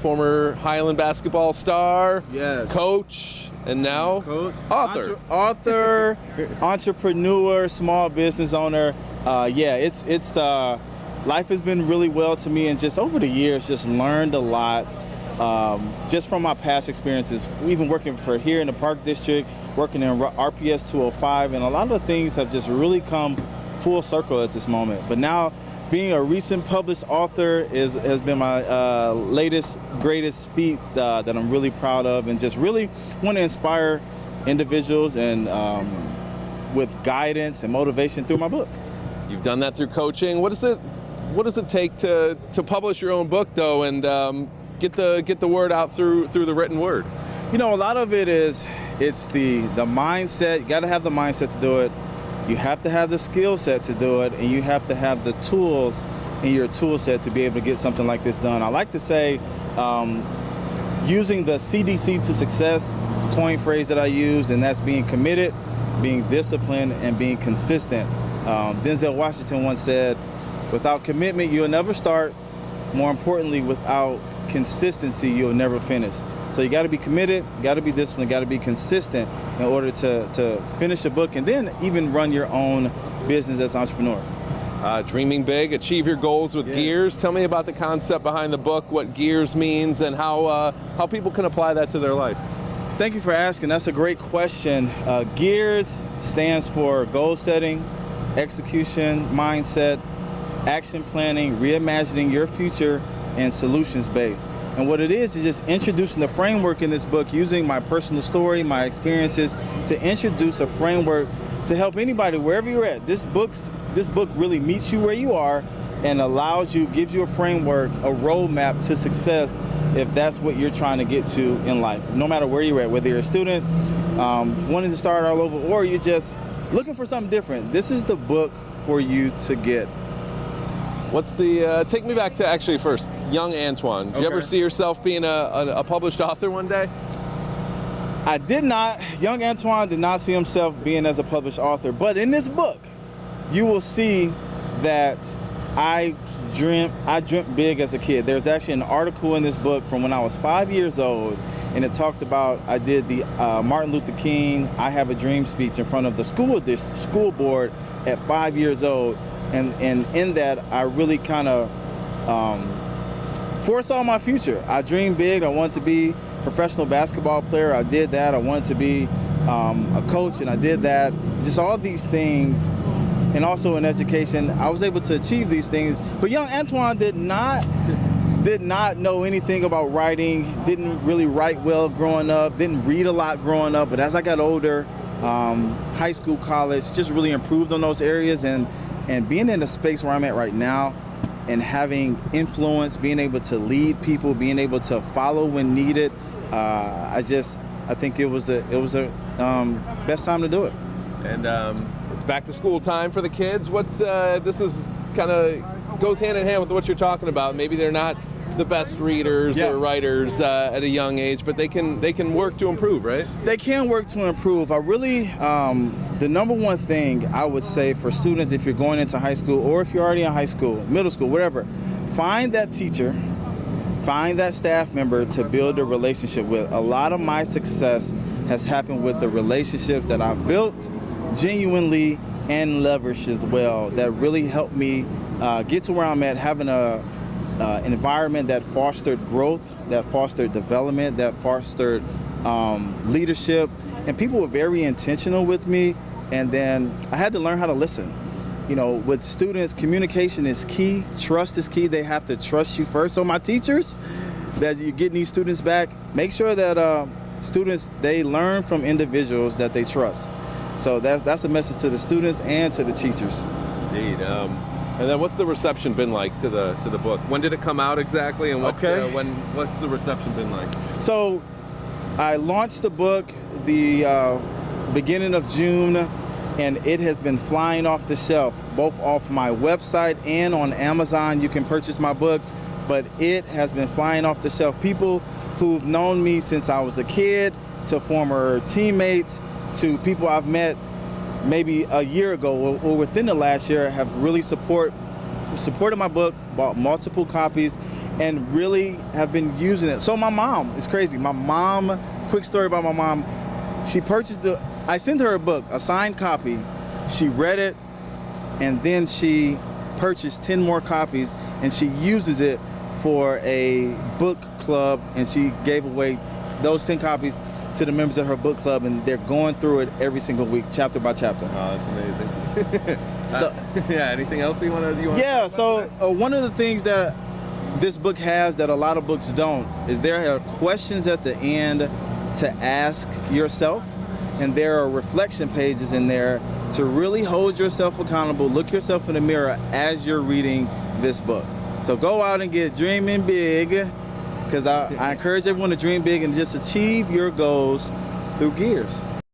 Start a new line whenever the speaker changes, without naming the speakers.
former Highland basketball star,
Yes.
coach, and now author.
Author, entrepreneur, small business owner. It's life has been really well to me, and just over the years, just learned a lot. Just from my past experiences, even working for here in the Park District, working in RPS 205, and a lot of the things have just really come full circle at this moment. But now, being a recent published author has been my latest, greatest feat that I'm really proud of, and just really want to inspire individuals and with guidance and motivation through my book.
You've done that through coaching. What does it take to publish your own book, though, and get the word out through the written word?
You know, a lot of it is it's the mindset. You got to have the mindset to do it. You have to have the skill set to do it, and you have to have the tools in your tool set to be able to get something like this done. I like to say, using the CDC to success coin phrase that I use, and that's being committed, being disciplined, and being consistent. Denzel Washington once said, "Without commitment, you'll never start. More importantly, without consistency, you'll never finish." So you got to be committed, got to be disciplined, got to be consistent in order to finish a book and then even run your own business as an entrepreneur.
Dreaming big, achieve your goals with G.E.A.R.S. Tell me about the concept behind the book, what G.E.A.R.S means, and how people can apply that to their life.
Thank you for asking. That's a great question. G.E.A.R.S stands for goal setting, execution, mindset, action planning, reimagining your future, and solutions based. And what it is just introducing the framework in this book, using my personal story, my experiences, to introduce a framework to help anybody wherever you're at. This book really meets you where you are and gives you a framework, a roadmap to success if that's what you're trying to get to in life. No matter where you're at, whether you're a student, wanting to start all over, or you're just looking for something different, this is the book for you to get.
What's take me back to actually first, young Antwon. Did you ever see yourself being a published author one day?
I did not. Young Antwon did not see himself being as a published author, but in this book, you will see that I dreamt big as a kid. There's actually an article in this book from when I was 5 years old, and it talked about I did the Martin Luther King I Have a Dream speech in front of the school board at 5 years old. And in that, I really kind of foresaw my future. I dreamed big. I wanted to be a professional basketball player. I did that. I wanted to be a coach, and I did that. Just all these things, and also in education, I was able to achieve these things. But young Antwon did not know anything about writing. Didn't really write well growing up. Didn't read a lot growing up. But as I got older, high school, college, just really improved on those areas. And being in the space where I'm at right now and having influence, being able to lead people, being able to follow when needed, I think it was the best time to do it.
And it's back to school time for the kids. This is kind of goes hand in hand with what you're talking about. Maybe they're not the best readers or writers at a young age, but they can work to improve, right?
They can work to improve. I really, the number one thing I would say for students, if you're going into high school or if you're already in high school, middle school, whatever, find that teacher, find that staff member to build a relationship with. A lot of my success has happened with the relationships that I've built genuinely and leveraged as well, that really helped me get to where I'm at, having an environment that fostered growth, that fostered development, that fostered leadership, and people were very intentional with me. And then I had to learn how to listen. You know, with students, communication is key, trust is key. They have to trust you first. So my teachers, that you're getting these students back, make sure that students, they learn from individuals that they trust. So that's a message to the students and to the teachers.
Indeed. And then what's the reception been like to the book? When did it come out exactly, and what's the reception been like? So I launched the book the beginning of June, and it has been flying off the shelf, both off my website and on Amazon. You can purchase my book, but it has been flying off the shelf. People who've known me since I was a kid, to former teammates, to people I've met maybe a year ago or within the last year, have really supported my book, bought multiple copies,
and really have been using it. So my mom, it's crazy. My mom, quick story about my mom. She purchased I sent her a book, a signed copy. She read it, and then she purchased 10 more copies, and she uses it for a book club, and she gave away those 10 copies to the members of her book club, and they're going through it every single week, chapter by chapter.
Oh, that's amazing.
So,
yeah, anything else you want to
yeah, so one of the things that this book has that a lot of books don't is there are questions at the end to ask yourself, and there are reflection pages in there to really hold yourself accountable, look yourself in the mirror as you're reading this book. So go out and get dreaming big, because I encourage everyone to dream big and just achieve your goals through G.E.A.R.S.